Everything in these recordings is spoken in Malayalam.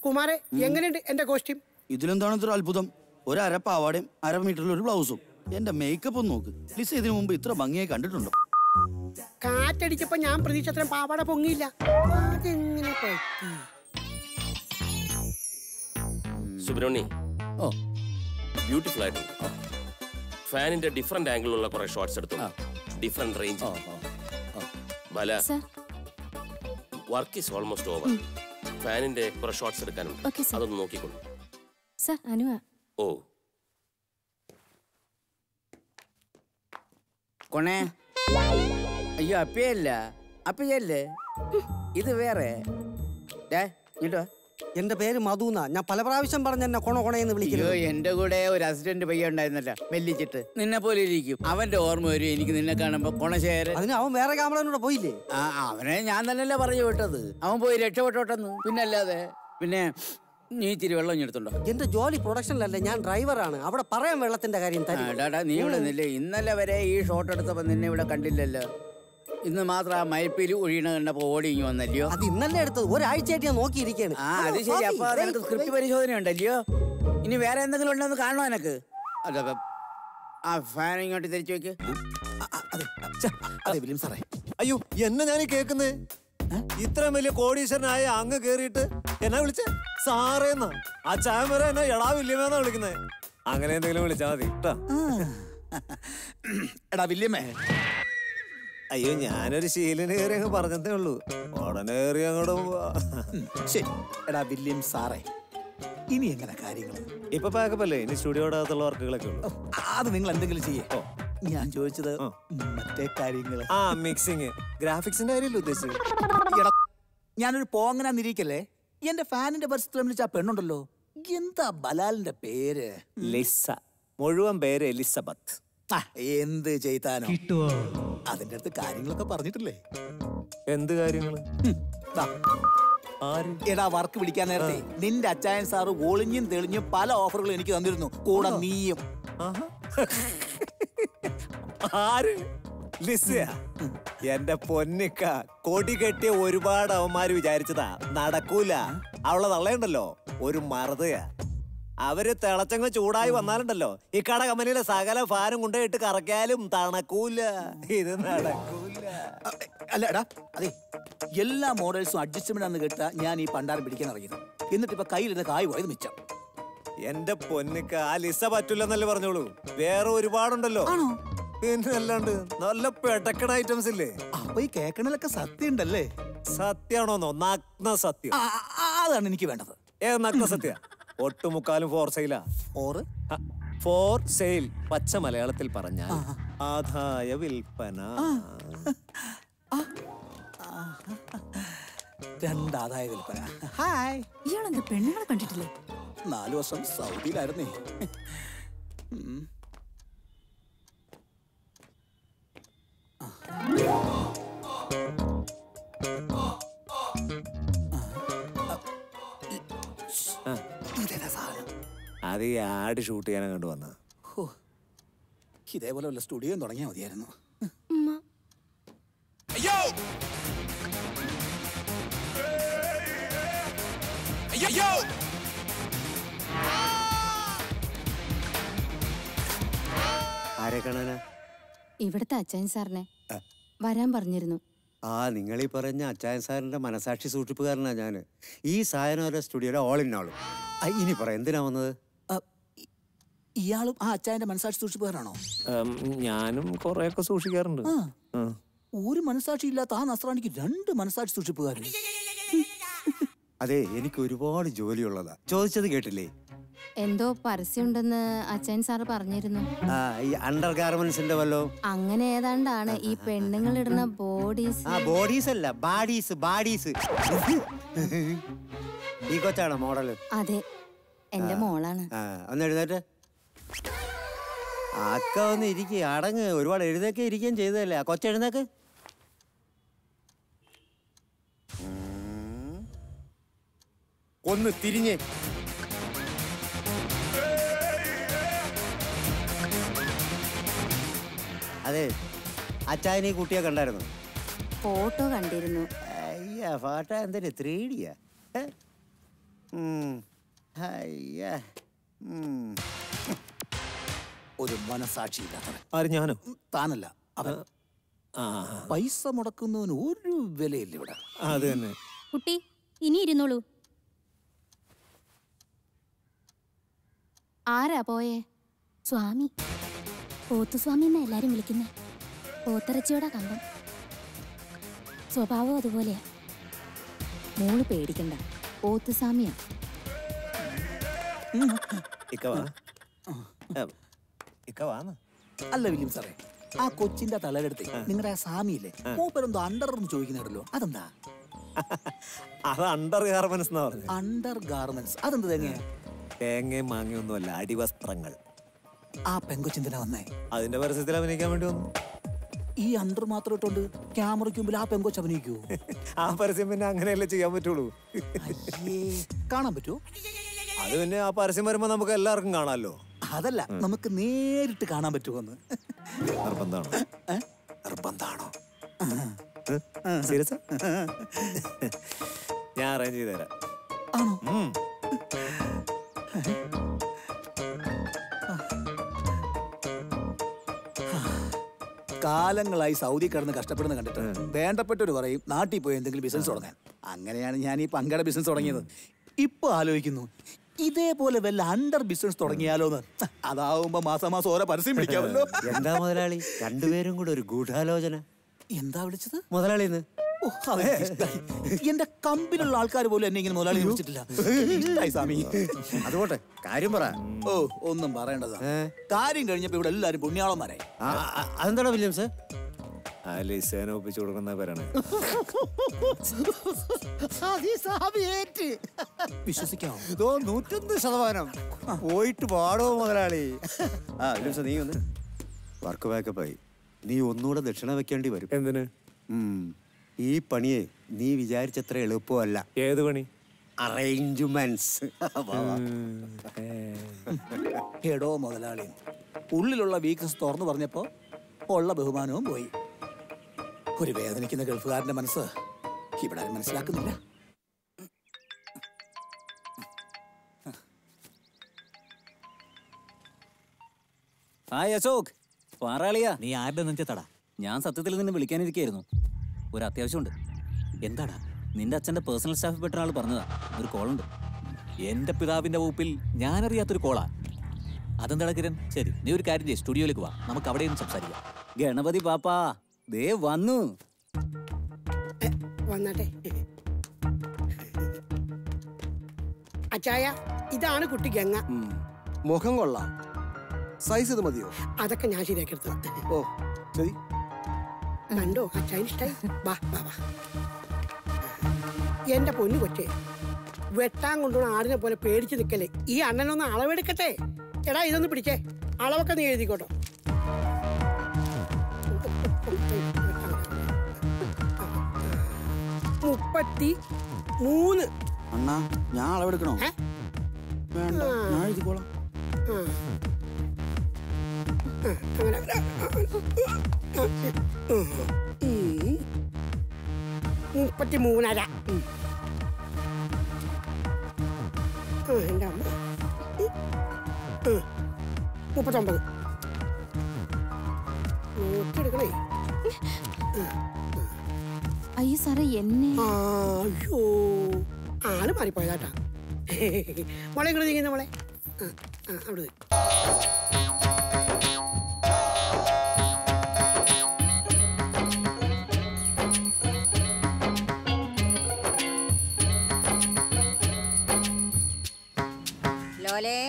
കുമാരെ എങ്ങനെയുണ്ട് എന്റെ കോസ്റ്റ്യൂം? ഇതിലെന്താണ് ഇത്ര അത്ഭുതം? ഒരു അര പാവാടയും 1/2 മീറ്ററിൽ ഒരു ബ്ലൗസും. എന്റെ മേക്കപ്പ് ഒന്ന് നോക്ക്. ലിസ് ഇതിനു മുമ്പ് ഇത്ര ഭംഗിയായി കണ്ടിട്ടുണ്ടോ? കാറ്റടിച്ചപ്പോ ഞാൻ പ്രതീക്ഷ പാവാട പൊങ്ങിയില്ല. അതെങ്ങനെ പറ്റി? സുബ്രഹ്മണ്യ, ബ്യൂട്ടിഫുൾ ആയിട്ടുണ്ട്. ഫാനിന്റെ ഡിഫറെന്റ് ആംഗിളിലുള്ള കുറെ ഷോട്ട്സ് എടുത്തു, ഡിഫറെന്റ് റേഞ്ച്. ബല, വർക്ക് ഈസ് ഓൾമോസ്റ്റ് ഓവർ. ഫാനിന്റെ കുറെ ഷോട്ട്സ് എടുക്കാനുണ്ട്, അതൊന്ന് നോക്കിക്കോളൂ. ഓ കൊണേ, അയ്യോ അപ്പയല്ല, അപ്പയല്ലേ ഇത് വേറെ. എന്റെ പേര് മധുന. ഞാൻ പല പ്രാവശ്യം പറഞ്ഞ എന്നെ കൊണകൊണയെന്ന് വിളിക്കുന്നു. എന്റെ കൂടെ ഒരു അസിസ്റ്റന്റ് പയ്യ ഉണ്ടായിരുന്നല്ല, മെല്ലിച്ചിട്ട് നിന്നെ പോലെ ഇരിക്കും. അവന്റെ ഓർമ്മ വരും എനിക്ക് നിന്നെ കാണുമ്പോ കൊണശേര്. അതിന് അവൻ വേറെ ക്യാമറയിലൂടെ പോയില്ലേ? അവനെ ഞാൻ തന്നെയല്ലേ പറഞ്ഞു വിട്ടത്. അവൻ പോയി രക്ഷപ്പെട്ടോട്ടെന്ന്. പിന്നല്ലാതെ. പിന്നെ നീ ഇച്ചിരി വെള്ളം എടുത്തുണ്ടോ? എന്റെ ജോലി പ്രൊഡക്ഷനിലല്ലേ, ഞാൻ ഡ്രൈവറാണ്. അവിടെ പറയാൻ വെള്ളത്തിന്റെ കാര്യം. നീ ഇവിടെ നില്ലേ? ഇന്നലെ വരെ ഈ ഷോട്ട് എടുത്തപ്പോ നിന്നെ ഇവിടെ കണ്ടില്ലല്ലോ. ഇന്ന് മാത്രം ആ മൈപ്പിൽ ഒഴിയണ കണ്ടപ്പോ ഓടി ഇങ്ങ് വന്നല്ലയോ? അത് ഇന്നലെ എടുത്തത്, ഒരാഴ്ചയായിട്ട് ഞാൻ നോക്കിയിരിക്കാണ്. അത് ശരി. അപ്പൊ നിനക്ക് സ്ക്രിപ്റ്റ് പരിശോധന ഉണ്ടല്ലയോ? ഇനി വേറെ എന്തെങ്കിലും ഉണ്ടെന്ന് കാണണോ എനക്ക്? അതെ, ആ ഫാൻ ഇങ്ങോട്ട് തിരിച്ചു വെക്ക്. അയ്യോ, എന്നെ ഞാൻ കേൾക്കുന്നേ. ഇത്രയും വലിയ കോടീശ്വരനായ അങ്ങ് കേറിയിട്ട് എന്നാ വിളിച്ചേ? സാറേന്നാ. ആ ചാമര എന്നാ എടാ വില്യമേന്നാ വിളിക്കുന്നേ. അങ്ങനെ എന്തെങ്കിലും വിളിച്ചാ മതി കേട്ടാ. എടാ വില്യമേ. അയ്യോ, ഞാനൊരു ശീലന് കയറി അങ്ങ് പറഞ്ഞതേ ഉള്ളൂ. ഉടനെ കയറി അങ്ങോട്ട് പോവാ. ശരി. എടാ വില്യം സാറേ, ഇനി എങ്ങനെ കാര്യങ്ങൾ? ഇപ്പൊ പാക്കപ്പല്ലേ, ഇനി സ്റ്റുഡിയോയുടെ അകത്തുള്ള വർക്കുകളൊക്കെ ഉള്ളു. അത് നിങ്ങൾ എന്തെങ്കിലും ചെയ്യേ. ഞാൻ ചോദിച്ചത് മറ്റേ കാര്യങ്ങള്. മിക്സിങ്, ഗ്രാഫിക്സിന്റെ കാര്യമല്ലേ ഉദ്ദേശിച്ചത്? ഞാനൊരു പോങ്ങനാന്നിരിക്കല്ലേ. എന്റെ ഫാനിന്റെ പരിസ്ഥിതി വിളിച്ച ആ പെണ്ണുണ്ടല്ലോ, എന്താ ബലാലിന്റെ പേര്? ലിസ. മുഴുവൻ പേര് എലിസബത്ത്. എന്ത് ചെയ്താനോ അതിന്റെ അടുത്ത് കാര്യങ്ങളൊക്കെ പറഞ്ഞിട്ടില്ലേ? എന്ത് കാര്യങ്ങള്? എടാ, വർക്ക് പിടിക്കാൻ നേരത്തെ നിന്റെ അച്ചായൻ സാറ് ഒളിഞ്ഞും തെളിഞ്ഞും പല ഓഫറുകളും എനിക്ക് തന്നിരുന്നു. കൂടെ നീയും. ആര്? ലിസയാ? എന്റെ പൊന്നിക്ക, കൊടി കെട്ടിയ ഒരുപാട് അവന്മാര് വിചാരിച്ചതാ നടക്കൂല. അവളെ തള്ളയുണ്ടല്ലോ, ഒരു മറുതയാ. അവര് തിളച്ചങ്ങ് ചൂടായി വന്നാലുണ്ടല്ലോ, ഈ കട കമ്പനിയിലെ സകല ഫാനും കൊണ്ടുപോയിട്ട് കറക്കാലും തണക്കൂല. ഇത് നടക്കൂല. അല്ലടാ, അതെ, എല്ലാ മോഡൽസും അഡ്ജസ്റ്റ്മെന്റ് ആണെന്ന് കേട്ടാ ഞാൻ ഈ പണ്ടാരം പിടിക്കാൻ ഇറങ്ങിയത്. എന്നിട്ട് ഇപ്പൊ കയ്യിലിരുന്ന് കായ് പോയത് മിച്ചം. എന്റെ പൊന്നിക്ക, ആ ലിസ പറ്റൂലെന്നല്ലേ പറഞ്ഞോളൂ. വേറെ ഒരുപാടുണ്ടല്ലോ. പിന്നെ അല്ലാണ്ട് നല്ല പെടക്കണ ഐറ്റംസ് ഇല്ലേ? അപ്പൊ ഈ കേക്കണലൊക്കെ സത്യം ഉണ്ടല്ലേ? സത്യാണോന്നോ? നഗ്ന സത്യം. അതാണ് എനിക്ക് വേണ്ടത്. നഗ്ന സത്യ. ഒട്ടുമുക്കാലും ഫോർ സെയിലാ. ഫോർ സെയിൽ പച്ച മലയാളത്തിൽ പറഞ്ഞാൽ ആദായ വിൽപ്പന. രണ്ടാദായ വിൽപ്പന. ഹായ്. ഇയാളെന്താ പെണ്ണുങ്ങളെ കണ്ടിട്ടില്ലേ? 4 വർഷം സൗദിയിലായിരുന്നേ. അത് ഈ ആഡ് ഷൂട്ട് ചെയ്യാൻ അങ്ങോട്ട് വന്ന. ഇതേപോലെ വല്ല സ്റ്റുഡിയോ തുടങ്ങിയാൽ മതിയായിരുന്നു. ആരെ കാണാനാ? ഇവിടുത്തെ അച്ചായൻ സാറിനെ വരാൻ പറഞ്ഞിരുന്നു. നിങ്ങളീ പറഞ്ഞ അച്ചായൻ സാറിന്റെ മനസാക്ഷി സൂക്ഷിപ്പുകാരനാ ഞാന്. ഈ സായനോര സ്റ്റുഡിയോയുടെ ഓൾ ഇൻ ആളും. ഇനി പറ, എന്തിനാ വന്നത്? ഇയാളും ആ അച്ചായന്റെ മനസാക്ഷി സൂക്ഷിപ്പുകാരാണോ? ഞാനും കൊറേയൊക്കെ സൂക്ഷിക്കാറുണ്ട്. ഒരു മനസാക്ഷി ഇല്ലാത്ത ആ നസ്രാണിക്ക് 2 മനസാക്ഷി സൂക്ഷിപ്പുകാർ. അതെ, എനിക്ക് ഒരുപാട് ജോലിയുള്ളതാ. ചോദിച്ചത് കേട്ടില്ലേ? എന്തോ പരസ്യമുണ്ടെന്ന് അച്ചായൻ സാറ് പറഞ്ഞിരുന്നു. ഈ അണ്ടർ ഗാർമെന്റ്സിന്റെ വല്ലോ അങ്ങനെ ഏതാണ്ടാണ് ഈ പെണ്ണുങ്ങൾ ഇടുന്ന ബോഡീസ്. ബോഡീസ് അല്ല, ബാഡീസ്. ബാഡീസ്. ഈ കൊച്ചാണോ മോഡല്? അതെ, എന്റെ മോളാണ്. ഒന്ന് എഴുന്നേറ്റ്. അക്ക ഒന്ന് ഇരിക്കുക, അടങ്ങ്. ഒരുപാട് എഴുന്നേക്കെ ഇരിക്കുകയും ചെയ്തതല്ലേ. ആ കൊച്ചെഴുന്നേക്ക്. ഒന്ന് തിരിഞ്ഞ്. അതെ, അച്ചായനെ കുട്ടിയെ കണ്ടായിരുന്നു? ഫോട്ടോ കണ്ടിരുന്നു. ഫോട്ടോ എന്തിന്? 3D ഒരു മനസാക്ഷി ഇല്ലാത്തവൻ. ആര് ഞാനോ? താനല്ല അവൻ. പൈസ മുടക്കുന്നവന് ഒരു വിലയില്ല ഇവിടെ. അത് തന്നെ. കുട്ടി ഇനി ഇരുന്നോളൂ. ആരാ പോയേ? സ്വാമി. പോത്തുസ്വാമി എന്നാ എല്ലാരും വിളിക്കുന്നേ. പോത്തിറച്ചിയോടാ കമ്പം. സ്വഭാവം അതുപോലെയാ. മോള് പേടിക്കണ്ട, പോത്തുസ്വാമിയാ. അല്ല വില്യം സാറേ, ആ കൊച്ചിന്റെ തലയിലെടുത്ത് നിങ്ങളുടെ ആ സാമിയില്ലേ, മൂപ്പരെന്തോ അണ്ടർ എന്ന് ചോദിക്കുന്നുണ്ടല്ലോ, അതെന്താ? അത് അണ്ടർ ഗാർമെന്റ്സ് എന്നാ പറഞ്ഞു. അണ്ടർ ഗാർമെന്റ്സ് അതെന്ത് തേങ്ങയാ? തേങ്ങയും മാങ്ങയൊന്നുമല്ല, അടിവസ്ത്രങ്ങൾ. ആ പെങ്കൊച്ചിന്തിനാ വന്നേ? അതിന്റെ പരസ്യത്തിൽ അഭിനയിക്കാൻ വേണ്ടി വന്നു. ഈ അണ്ടർ മാത്രം ഇട്ടോണ്ട് ക്യാമറയ്ക്ക് മുമ്പിൽ ആ പെങ്കൊച്ച് അഭിനയിക്കൂ? ആ പരസ്യം പിന്നെ അങ്ങനെയല്ലേ ചെയ്യാൻ പറ്റുള്ളൂ. കാണാൻ പറ്റുമോ? അത് പിന്നെ ആ പരസ്യം വരുമ്പോ നമുക്ക് എല്ലാവർക്കും കാണാമല്ലോ. അതല്ല, നമുക്ക് നേരിട്ട് കാണാൻ പറ്റുമോന്ന്. നിർബന്ധാണോ? നിർബന്ധാണോ? സീരിയസ്? ഞാൻ അറേഞ്ച് ചെയ്ത് തരാം. ആണോ? കാലങ്ങളായി സൗദി കിടന്ന് കഷ്ടപ്പെടുന്ന കണ്ടിട്ട് വേണ്ടപ്പെട്ടവര് പറയും നാട്ടിൽ പോയി എന്തെങ്കിലും ബിസിനസ് തുടങ്ങാൻ. അങ്ങനെയാണ് ഞാൻ ഈ പങ്കയുടെ ബിസിനസ് തുടങ്ങിയത്. ഇപ്പൊ ആലോചിക്കുന്നു, ഇതേപോലെ വല്ല അണ്ടർ ബിസിനസ് തുടങ്ങിയാലോന്ന്. അതാവുമ്പോ മാസം മാസം ഓരോ പരസ്യം പിടിക്കാമല്ലോ. എന്താ മുതലാളി, രണ്ടുപേരും കൂടെ ഒരു ഗൂഢാലോചന? എന്താ വിളിച്ചത്? മുതലാളിന്ന്. എന്റെ കമ്പനിയുള്ള ആൾക്കാർ പോലും എന്നെ ഇങ്ങനെ മുതലാളി വിളിച്ചിട്ടില്ല. ഇഷ്ടായി സ്വാമി. അതുപോട്ടെ, കാര്യം പറ. ഓ, ഒന്നും പറയേണ്ടതാ. കാര്യം കഴിഞ്ഞപ്പോ ഇവിടെ എല്ലാരും പുണ്യാളന്മാരായി. അതെന്താണോ വില്യംസ്? ലിസേന ഒപ്പിച്ചു കൊടുക്കുന്ന പേരാണ്. വിശ്വസിക്കാമോ? 101% പോയിട്ട് പാടോ മുതലാളി. വില്യംസ്, നീ ഒന്ന് വർക്ക് ബാക്കപ്പായി. നീ ഒന്നുകൂടെ ദക്ഷിണ വെക്കേണ്ടി വരും. എന്തിന്? ഈ പണിയെ നീ വിചാരിച്ചത്ര എളുപ്പമല്ല. ഏത് പണി? അറേഞ്ച്മെന്റ്സ്. എടോ മുതലാളി, ഉള്ളിലുള്ള വീക്ക്നസ് തുറന്നു പറഞ്ഞപ്പോ ഉള്ള ബഹുമാനവും പോയി. ഒരു വേദനിക്കുന്ന ഗൾഫുകാരന്റെ മനസ്സ് ഇവിടെ മനസ്സിലാക്കുന്നില്ല. ഹായ് അശോക്, പാറാളിയാ. നീ ആരുടെ നെഞ്ചത്തടാ? ഞാൻ സത്യത്തിൽ നിന്നെ വിളിക്കാനിരിക്കായിരുന്നു. ഒരു അത്യാവശ്യമുണ്ട്. എന്താടാ? നിന്റെ അച്ഛന്റെ പേഴ്സണൽ സ്റ്റാഫ് പെട്ട ആൾ പറഞ്ഞതാ, ഒരു കോളുണ്ട്. എന്റെ പിതാവിന്റെ വകുപ്പിൽ ഞാനറിയാത്തൊരു കോളാ. അതെന്താടാ കിരൺ? ശരി, നീ ഒരു കാര്യം ചെയ്യ്, സ്റ്റുഡിയോയിലേക്ക് വാ, നമുക്ക് അവിടെയും സംസാരിക്കാം. ഗണപതി പാപ്പാ ദേ വന്നു. വന്നാട്ടെ. അച്ചായ, ഇതാണ് കുട്ടി ഗംഗ. മുഖം കൊള്ളാം. സൈസ് ഇത് മതിയോ? അതൊക്കെ ഞാൻ ശരിയാക്കി എടുത്തു. ഓ ശരി. കണ്ടോ, അച്ചായന് ഇഷ്ടായി. വാ വാ വാ. എന്റെ പൊന്നു കൊച്ചേ, വെട്ടാൻ കൊണ്ടുപോണ ആടിനെ പോലെ പേടിച്ച് നിൽക്കല്ലേ. ഈ അണ്ണനൊന്ന് അളവെടുക്കട്ടെ. എടാ, ഇതൊന്ന് പിടിച്ചേ, അളവൊക്കെ നീ എഴുതിക്കോട്ടോ. 33. അണ്ണാ, ഞാൻ അളവെടുക്കണോ? വേണ്ട, ഞാൻ എഴുതിക്കോളാം. 33.5. എന്റെ അമ്മ. 39. നോക്കിയെടുക്കണേ. അയ്യോ സാറേ, എന്നെ. അയ്യോ, ആള് മാറിപ്പോയതാട്ടാ. മോളെ ഇങ്ങോട്ട് നീങ്ങുന്ന മോളെ. അവിടെ ലോലേ.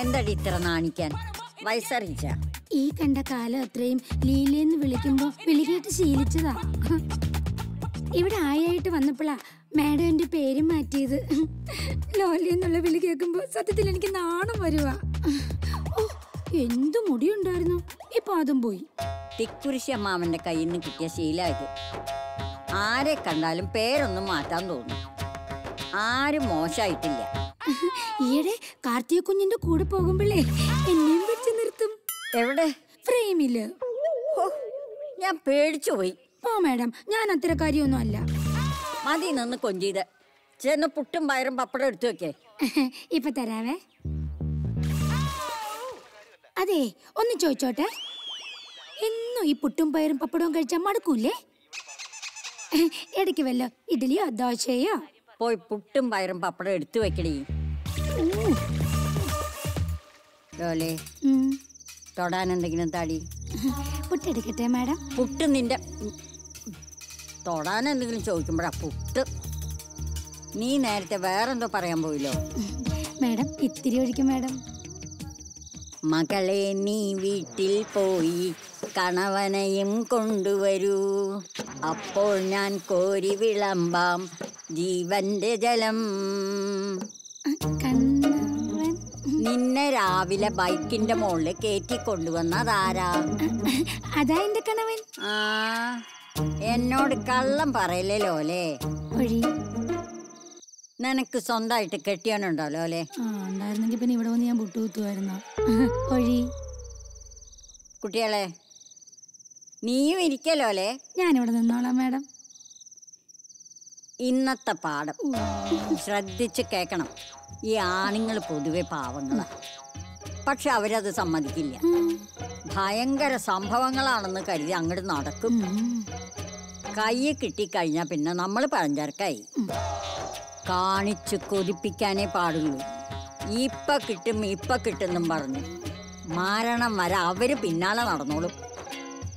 എന്തടി ഇത്ര നാണിക്കാൻ? വയസ്സറിയിച്ച ഈ കണ്ട കാലം അത്രയും ലീലയെന്ന് വിളിക്കുമ്പോ വിളിക്കേട്ട് ശീലിച്ചതാ. ഇവിടെ ആയിട്ട് വന്നപ്പോഴാ മാഡം എന്റെ പേര് മാറ്റിയത്. ലോലി എന്നുള്ള വിളി കേൾക്കുമ്പോ സത്യത്തിൽ എനിക്ക് നാണം വരുവാ. ഓ, എന്തു മുടിയുണ്ടായിരുന്നു, ഇപ്പൊ അതും പോയി. തിക്കുരിശി അമ്മാവന്റെ കയ്യിൽ നിന്ന് കിട്ടിയ ശീലമായത്. ആരെ കണ്ടാലും പേരൊന്നും മാറ്റാൻ തോന്നും. ആരും മോശമായിട്ടില്ല. ഈയിടെ കാർത്തിക കുഞ്ഞിന്റെ കൂടെ പോകുമ്പോഴേ എന്നെയും വെച്ച് നിർത്തും. എവിടെ? ഫ്രെയിമില്. ഞാൻ പേടിച്ചു പോയി. ഓ മാഡം, ഞാൻ അത്ര കാര്യമൊന്നും അല്ല. മതി നിന്ന് കൊഞ്ചീത്. ചെന്ന് പുട്ടും പയറും പപ്പടം എടുത്തു വെക്കേ. ഇപ്പൊ തരാവേ. അതെ, ഒന്ന് ചോദിച്ചോട്ടെ, എന്നും ഈ പുട്ടും പയറും പപ്പടവും കഴിച്ചാൽ മടുക്കൂലേ? ഇടയ്ക്ക് വല്ലോ ഇഡ്ഡലിയോ ദോശയോ? പോയി പുട്ടും പയറും പപ്പടം എടുത്തു വെക്കണേ. ലോലേ, തൊടാൻ എന്തെങ്കിലും താടി? പുട്ടെടുക്കട്ടെ മാഡം? പുട്ട് നിന്റെ തൊടാൻ എന്തെങ്കിലും ചോദിക്കുമ്പോഴാ പുട്ട്. നീ നേരത്തെ വേറെന്തോ പറയാൻ പോയില്ലോ. മാഡം ഇത്തിരി ഒഴിക്കും മാഡം. മകളെ നീ വീട്ടിൽ പോയി കണവനെയും കൊണ്ടുവരൂ, അപ്പോൾ ഞാൻ കോരി വിളമ്പാം ജീവന്റെ ജലം. നിന്നെ രാവിലെ ബൈക്കിന്റെ മുകളിൽ കയറ്റി കൊണ്ടുവന്നതാരാ? അതാ എന്റെ കണവൻ. ആ, എന്നോട് കള്ളം പറയല്ലേ ലോലേ. നിനക്ക് സ്വന്തമായിട്ട് കെട്ടിയാനുണ്ടോ ലോലേ? ഉണ്ടായിരുന്നെങ്കിൽ പിന്നെ ഇവിടെ വന്ന് ഞാൻ പുട്ടുകുത്തുമായിരുന്നു. കുട്ടികളെ, നീയും ഇരിക്കലോലേ. ഞാനിവിടെ നിന്നോളാം മാഡം. ഇന്നത്തെ പാഠം ശ്രദ്ധിച്ച് കേൾക്കണം. ഈ ആണുങ്ങൾ പൊതുവെ പാവങ്ങളാ, പക്ഷെ അവരത് സമ്മതിക്കില്ല. ഭയങ്കര സംഭവങ്ങളാണെന്ന് കരുതി അങ്ങോട്ട് നടക്കും. കൈ കിട്ടിക്കഴിഞ്ഞാൽ പിന്നെ നമ്മൾ പഴഞ്ചരക്കായി. കാണിച്ച് കൊതിപ്പിക്കാനേ പാടുള്ളൂ. ഇപ്പൊ കിട്ടും പറഞ്ഞു മാരണം വരെ അവര് പിന്നാലെ നടന്നോളും.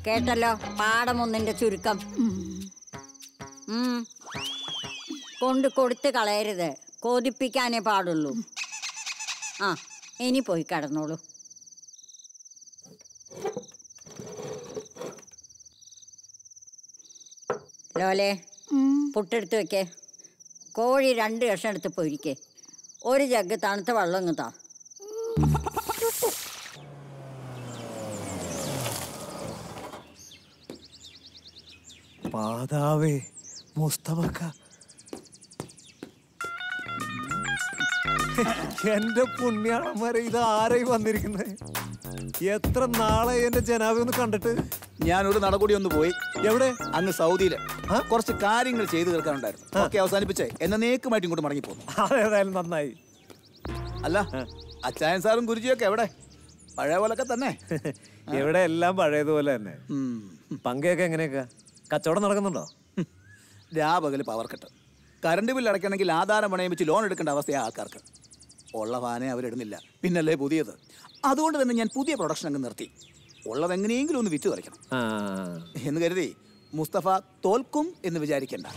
കേട്ടല്ലോ പാഠമൊന്നിന്റെ ചുരുക്കം. കൊടുത്ത് കളയരുത്, കൊതിപ്പിക്കാനേ പാടുള്ളൂ. ആ, ഇനി പോയി കിടന്നോളൂ. ലോലേ, പുട്ടെടുത്ത് വെക്കേ. കോഴി 2 കഷ്ണം എടുത്ത് പൊരിക്കേ. ഒരു ജഗ് തണുത്ത വെള്ളം ഇങ്ങ് താ. മാതാവേ, മുസ്തഫക്ക, എന്റെ പുണ്യാളന്മാരെ, ഇത് ആരായി വന്നിരിക്കുന്നത്? എത്ര നാളെ എന്റെ ജനാബി ഒന്ന് കണ്ടിട്ട്. ഞാനൊരു നടകൂടി ഒന്ന് പോയി. എവിടെ? അങ്ങ് സൗദിയില് കുറച്ച് കാര്യങ്ങൾ ചെയ്തു തീർക്കാനുണ്ടായിരുന്നു. ഒക്കെ അവസാനിപ്പിച്ചേ എന്നെ നേക്കുമായിട്ട് ഇങ്ങോട്ട് മടങ്ങിപ്പോന്നു. അതേതായാലും നന്നായി. അല്ല, അച്ചായൻ സാറും ഗുരുജിയൊക്കെ എവിടെ? പഴയ പോലൊക്കെ തന്നെ? എവിടെ, എല്ലാം പഴയതുപോലെ തന്നെ. പങ്കയൊക്കെ എങ്ങനെയൊക്കെ? കച്ചവടം നടക്കുന്നുണ്ടോ? രാപകല് പവർ കട്ട്. കറണ്ട് ബില്ല് അടയ്ക്കണമെങ്കിൽ ആധാരം പണയം വെച്ച് ലോൺ എടുക്കേണ്ട അവസ്ഥയാണ് ആൾക്കാർക്ക്. ഉള്ള ഫാനെ അവരിടുന്നില്ല, പിന്നല്ലേ പുതിയത്. അതുകൊണ്ട് തന്നെ ഞാൻ പുതിയ പ്രൊഡക്ഷൻ അങ്ങ് നിർത്തി. ഉള്ളത് എങ്ങനെയെങ്കിലും ഒന്ന് വിറ്റ് തുറയ്ക്കണം എന്ന് കരുതി മുസ്തഫ തോൽക്കും എന്ന് വിചാരിക്കണ്ട.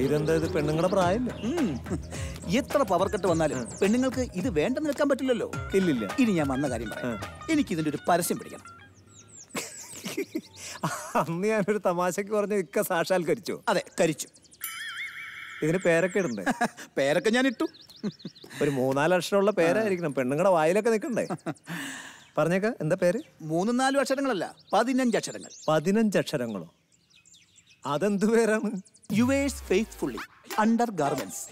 ഇതെന്താ, ഇത് പെണ്ണുങ്ങളുടെ പ്രായമല്ലേ? എത്ര പവർ കട്ട് വന്നാലും പെണ്ണുങ്ങൾക്ക് ഇത് വേണ്ടെന്ന് വെക്കാൻ പറ്റില്ലല്ലോ. ഇല്ലില്ല. ഇനി ഞാൻ വന്ന കാര്യം പറയാം. എനിക്ക് ഇതിന്റെ ഒരു പരസ്യം പിടിക്കണം. അന്ന് ഞാനൊരു തമാശക്ക് പറഞ്ഞ ഇക്ക സാക്ഷാത്കരിച്ചു. അതെ, കരിച്ചു. ഇതിന് പേരൊക്കെ ഇടണ്ടേ? പേരൊക്കെ ഞാൻ ഇട്ടു. ഒരു 3-4 അക്ഷരമുള്ള പേരായിരിക്കണം, പെണ്ണുങ്ങളുടെ വായിലൊക്കെ നിൽക്കണ്ടേ? പറഞ്ഞേക്ക, എന്താ പേര്? 3-4 അക്ഷരങ്ങളല്ല, 15 അക്ഷരങ്ങൾ. 15 അക്ഷരങ്ങളോ? അതെന്ത് പേരാണ്? Yours faithfully under garments.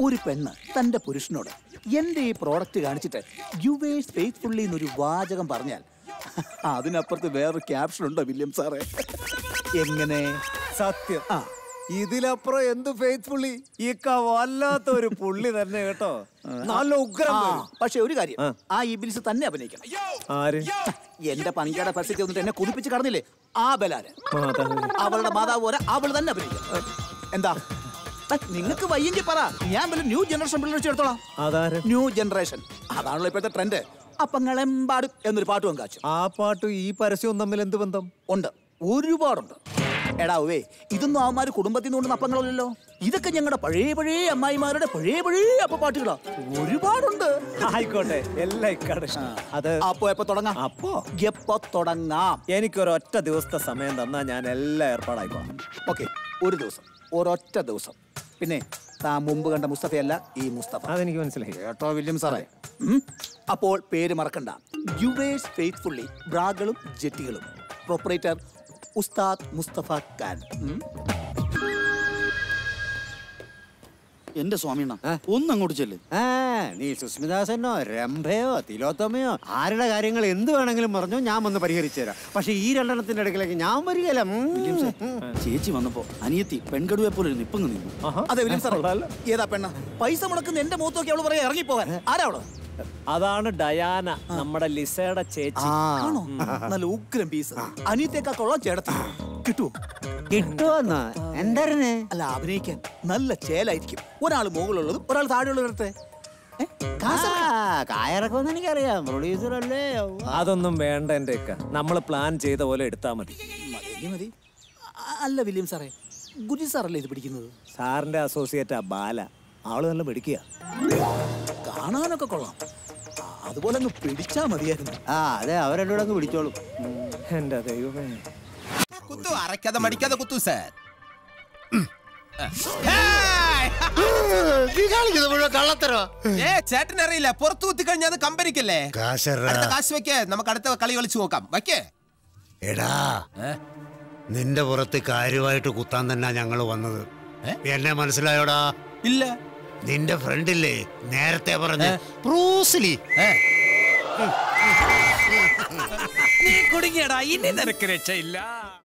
ഒരു പെണ്ണ് തന്റെ പുരുഷനോട് എന്റെ ഈ പ്രോഡക്റ്റ് കാണിച്ചിട്ട് യുവേഴ്സ് ഫെയ്ത്ത്ഫുള്ളി എന്നൊരു വാചകം പറഞ്ഞാൽ അതിനപ്പുറത്ത് വേറൊരു ക്യാപ്ഷൻ ഉണ്ടോ വില്യം സാറേ? എങ്ങനെ? സത്യം, ഇതിലപ്പുറം എന്ത് ഫെയ്ത്ത്ഫുള്ളി? ഈ വല്ലാത്തൊരു പുള്ളി തന്നെ കേട്ടോ, നല്ല ഉഗ്രം. പക്ഷെ ഒരു കാര്യം, ആ ഇബിലിസ് തന്നെ അഭിനയിക്കണം. ആര്? എന്റെ പണിക്കാടെ പരിസ്ഥിതി വന്നിട്ട് എന്നെ കുതിപ്പിച്ച് കടന്നില്ലേ ആ ബലാല്, അവളുടെ മാതാവ് പോലെ അവൾ തന്നെ അഭിനയിക്കണം. എന്താ നിങ്ങൾക്ക് വയ്യെങ്കിൽ പറ, ഞാൻ വല്ല ന്യൂ ജനറേഷൻ പിള്ളേർ ചേർത്തോളാം. ന്യൂ ജനറേഷൻ, അതാണല്ലോ ഇപ്പോഴത്തെ ട്രെൻഡ്. അപ്പങ്ങളെമ്പാടും എന്നൊരു പാട്ട് വങ്കാച്ചു. ആ പാട്ടും ഈ പരസ്യവും തമ്മിൽ എന്ത് ബന്ധം? ഉണ്ട്, ഒരുപാടുണ്ട്. എടാവേ, ഇതൊന്നും അവന്മാര് കുടുംബത്തിൽ നിന്ന് കൊണ്ടുവന്ന അപ്പങ്ങളല്ലോ. ഇതൊക്കെ ഞങ്ങളുടെ പഴയ അമ്മായിമാരുടെ പഴയ അപ്പ പാട്ടുകളാ. ഒരുപാടുണ്ട്. ആയിക്കോട്ടെ, എല്ലാം അത് അപ്പോ എപ്പോ തുടങ്ങാം? എപ്പോ തുടങ്ങാം? എനിക്കൊരൊറ്റ ദിവസത്തെ സമയം തന്നാ ഞാൻ എല്ലാം ഏർപ്പാടായിക്കോളാം. ഓക്കെ, ഒരു ദിവസം, ഒരൊറ്റ ദിവസം. പിന്നെ താൻ മുമ്പ് കണ്ട മുസ്തഫയല്ല ഈ മുസ്തഫ. അതെനിക്ക് മനസ്സിലായി കേട്ടോ വില്യം സാറേ. അപ്പോൾ പേര് മറക്കണ്ട, യുവേഴ്സ് ഫെയ്ത്ത്ഫുള്ളി ബ്രാകളും ജെറ്റികളും. പ്രൊപ്പറേറ്റർ ഉസ്താദ് മുസ്തഫ ഖാൻ. എന്റെ സ്വാമിണ്ണ ഒന്നങ്ങോട്ട് ചെല്ല്. നീ സുസ്മിതാസനോ രംഭയോ തിലോത്തമയോ ആരുടെ കാര്യങ്ങൾ എന്ത് വേണമെങ്കിലും പറഞ്ഞോ, ഞാൻ വന്ന് പരിഹരിച്ചു തരാം. പക്ഷെ ഈ രണ്ടെണ്ണത്തിന്റെ ഇടയ്ക്കിലേക്ക് ഞാൻ വരികയില്ല. ചേച്ചി വന്നപ്പോ അനിയത്തി പെൺകടുവെ പോലെ ഒരു നിപ്പങ്ങ് നിന്നു. അതെ വില്യം സാർ, ഏതാ പെണ്ണ പൈസ മുടക്കുന്ന എന്റെ മുഖത്ത് നോക്കി അവള് പറയാ ഇറങ്ങിപ്പോകാൻ? ആരാ അവള്? അതാണ് ഡയാന, നമ്മുടെ ലിസയുടെ ചേച്ചി. ആണോ? നല്ല ഉഗ്രം പീസ്. അനിയത്തേക്കാ കൊള്ളാം ചേട്ടത്തി. കിട്ടുവോ? കിട്ടുവോന്നാ? എന്തായിരുന്നേ? അല്ല, അഭിനയിക്കാൻ നല്ല ചേലായിരിക്കും. ഒരാൾ മുകളിലുള്ളതും ഒരാൾ താഴെയുള്ളവരുടെ കായറക്കുമെന്ന് എനിക്കറിയാം. പ്രൊഡ്യൂസർ അല്ലേ? അതൊന്നും വേണ്ട എന്റെ നമ്മൾ പ്ലാൻ ചെയ്ത പോലെ എടുത്താ മതി. മതി. അല്ല വില്യം സാറേ, ഗുജി സാറല്ലേ ഇത് പിടിക്കുന്നത്? സാറിന്റെ അസോസിയേറ്റാ ബാല. ആള് നല്ല പിടിക്കുക. കാണാനൊക്കെ കൊള്ളാം. അതുപോലെ അങ്ങ് പിടിച്ചാ മതിയായിരുന്നു. അതെ, അവരെന്നോട് അങ്ങ് പിടിച്ചോളും. എന്റെ ദൈവമേ. കുത്തു, അരക്കാതെ മടിക്കാതെ കുത്തു സാർ. ചേട്ടൻ അറിയില്ല, പുറത്തു കുത്തി കഴിഞ്ഞാൽ അത് കമ്പനിക്കല്ലേ. കാശ് വെക്കേ, നമുക്ക് അടുത്ത കളി കളിച്ചു നോക്കാം. വയ്ക്കേ. എടാ, നിന്റെ പുറത്ത് കാര്യമായിട്ട് കുത്താൻ തന്നെ ഞങ്ങൾ വന്നത്. എന്നെ മനസ്സിലായോടാ? ഇല്ല. നിന്റെ ഫ്രണ്ടില്ലേ നേരത്തെ പറഞ്ഞ ബ്രൂസ്ലി? നീ കുടുങ്ങിയടാ, ഇനി നിനക്ക് രക്ഷയില്ല.